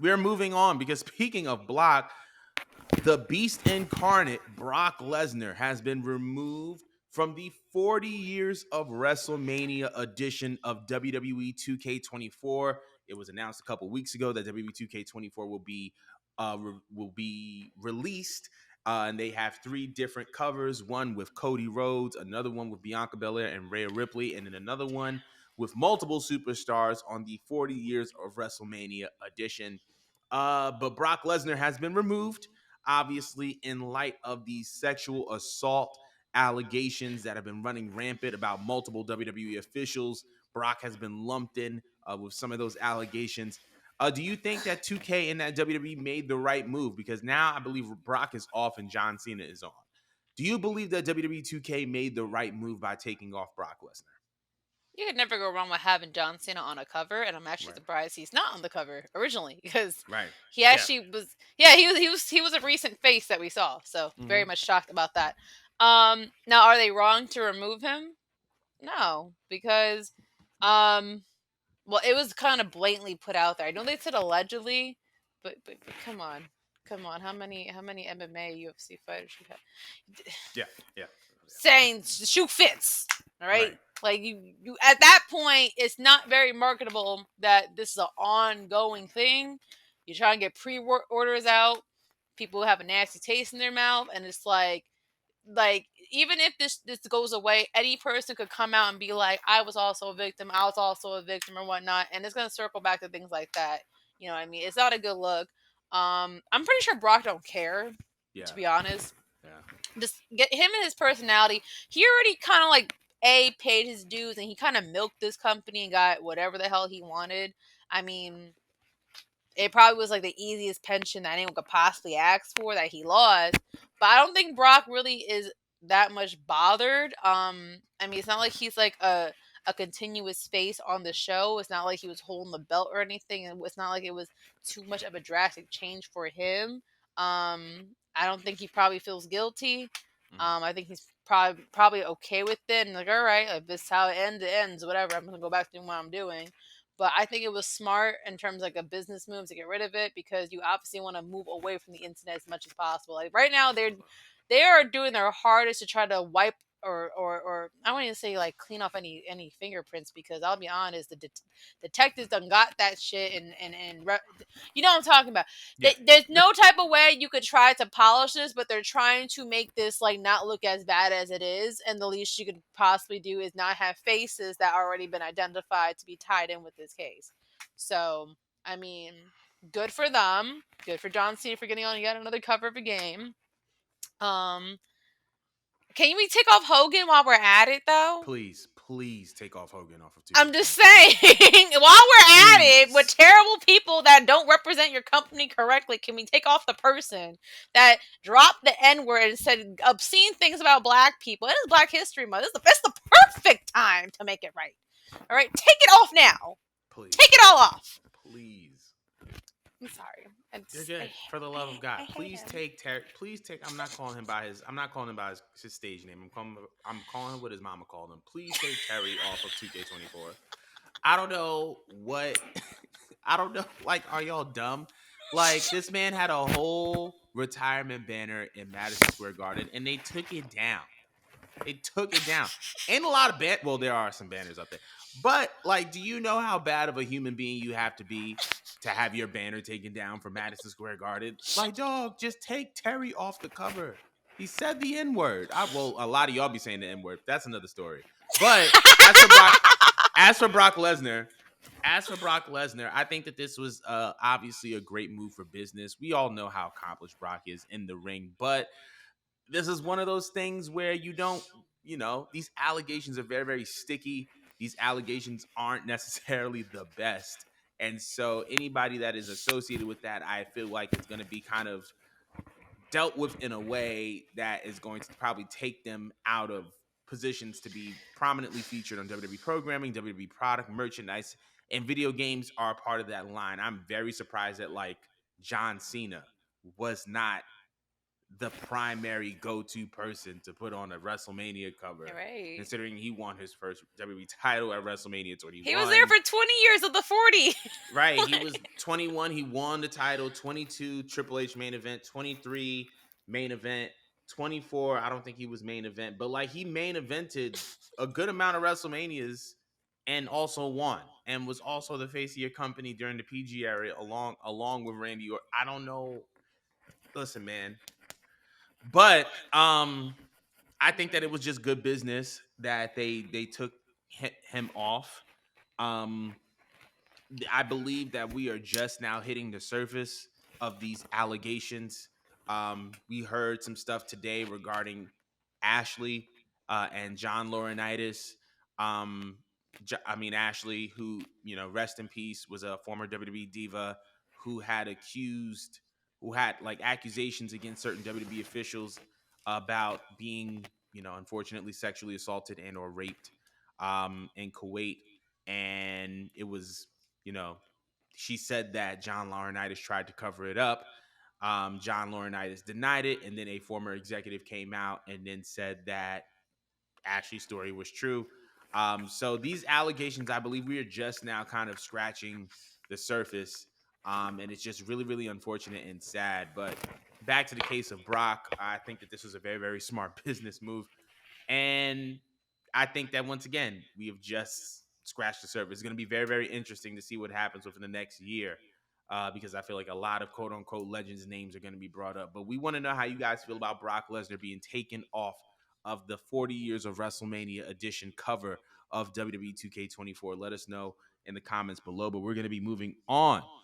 we're moving on because speaking of Brock, the Beast Incarnate, Brock Lesnar, has been removed from the 40 years of WrestleMania edition of WWE 2K24. It was announced a couple weeks ago that WWE 2K24 will be released, and they have 3 different covers: one with Cody Rhodes, another one with Bianca Belair and Rhea Ripley, and then another one with multiple superstars on the 40 years of WrestleMania edition. But Brock Lesnar has been removed, obviously, in light of the sexual assault allegations that have been running rampant about multiple WWE officials. Brock has been lumped in with some of those allegations. Do you think that 2K and that WWE made the right move? Because now I believe Brock is off and John Cena is on. Do you believe that WWE 2K made the right move by taking off Brock Lesnar? You could never go wrong with having John Cena on a cover, and I'm actually Right. surprised he's not on the cover originally because Right. he Yeah. actually was. Yeah, he was a recent face that we saw, so Mm-hmm. very much shocked about that. Now are they wrong to remove him? No, because um, well, it was kind of blatantly put out there. I know they said allegedly, but come on, how many MMA UFC fighters you have? Yeah. Yeah. Saying the shoe fits. All right. Right. Like you at that point, it's not very marketable that this is an ongoing thing. You try and get pre-orders out. People have a nasty taste in their mouth, and it's like even if this goes away, any person could come out and be like, "I was also a victim. I was also a victim," or whatnot, and it's gonna circle back to things like that. You know what I mean? It's not a good look. I'm pretty sure Brock don't care, Yeah. to be honest. Yeah. Just get him and his personality. He already kind of like paid his dues, and he kind of milked this company and got whatever the hell he wanted. I mean, it probably was like the easiest pension that anyone could possibly ask for that he lost. But I don't think Brock really is that much bothered. I mean, it's not like he's like a continuous face on the show. It's not like he was holding the belt or anything, and it's not like it was too much of a drastic change for him. I don't think he probably feels guilty. Mm-hmm. I think he's probably okay with it and like, all right, if this is how it ends, it ends. Whatever. I'm gonna go back to doing what I'm doing. But I think it was smart in terms of like a business move to get rid of it because you obviously want to move away from the internet as much as possible. Like right now, they are doing their hardest to try to wipe or I don't even say like clean off any fingerprints because I'll be honest, the detectives done got that shit and you know what I'm talking about. Yeah. There's no type of way you could try to polish this, but they're trying to make this like not look as bad as it is, and the least you could possibly do is not have faces that already been identified to be tied in with this case. So I mean, good for them. Good for John Cena for getting on yet another cover of a game. Um, can we take off Hogan while we're at it, though? Please take off Hogan off of I'm just 2K24. saying, while we're at it, with Please. terrible people that don't represent your company correctly, can we take off the person that dropped the N word and said obscene things about black people? It is Black History Month. It's the perfect time to make it right. All right, take it off now. Please. Take it all off. Please. I'm sorry. You're good. For the love of God, I hate please him. take Terry. Please take. I'm not calling him by his. I'm not calling him by his stage name. I'm calling him what his mama called him. Please take Terry off of 2K24. I don't know what. I don't know. Like, are y'all dumb? Like, this man had a whole retirement banner in Madison Square Garden, and they took it down. They took it down. Ain't a lot of Well, there are some banners up there, but like, do you know how bad of a human being you have to have your banner taken down for Madison Square Garden? Like, dog, just take Terry off the cover. He said the N word. Well, a lot of y'all be saying the N word. That's another story. But as for Brock, as for Brock Lesnar, I think that this was obviously a great move for business. We all know how accomplished Brock is in the ring, but this is one of those things where you don't, these allegations are very, very sticky. These allegations aren't necessarily the best. And so anybody that is associated with that, I feel like it's going to be kind of dealt with in a way that is going to probably take them out of positions to be prominently featured on WWE programming, WWE product, merchandise, and video games are a part of that line. I'm very surprised that like John Cena was not the primary go-to person to put on a WrestleMania cover, Right. considering he won his first WWE title at WrestleMania He was there 21. for 20 years of the 40. Right, he Like, was 21. He won the title. 22 Triple H main event. 23 main event. 24. I don't think he was main event, but like he main evented a good amount of WrestleManias and also won and was also the face of your company during the PG era along with Randy Orton. I don't know. Listen, man, but I think that it was just good business that they took him off. Um, I believe that we are just now hitting the surface of these allegations. We heard some stuff today regarding Ashley and John Laurinaitis. Ashley, who, rest in peace, was a former WWE diva who had like accusations against certain WWE officials about being, unfortunately sexually assaulted and or raped in Kuwait. And it was, you know, she said that John Laurinaitis tried to cover it up. John Laurinaitis denied it, and then a former executive came out and then said that Ashley's story was true. So these allegations, I believe we are just now kind of scratching the surface. And it's just really, really unfortunate and sad. But back to the case of Brock, I think that this was a very, very smart business move. And I think that once again, we have just scratched the surface. It's going to be very, very interesting to see what happens within the next year. Because I feel like a lot of quote unquote legends' names are going to be brought up. But we want to know how you guys feel about Brock Lesnar being taken off of the 40 Years of WrestleMania edition cover of WWE 2K24. Let us know in the comments below. But we're going to be moving on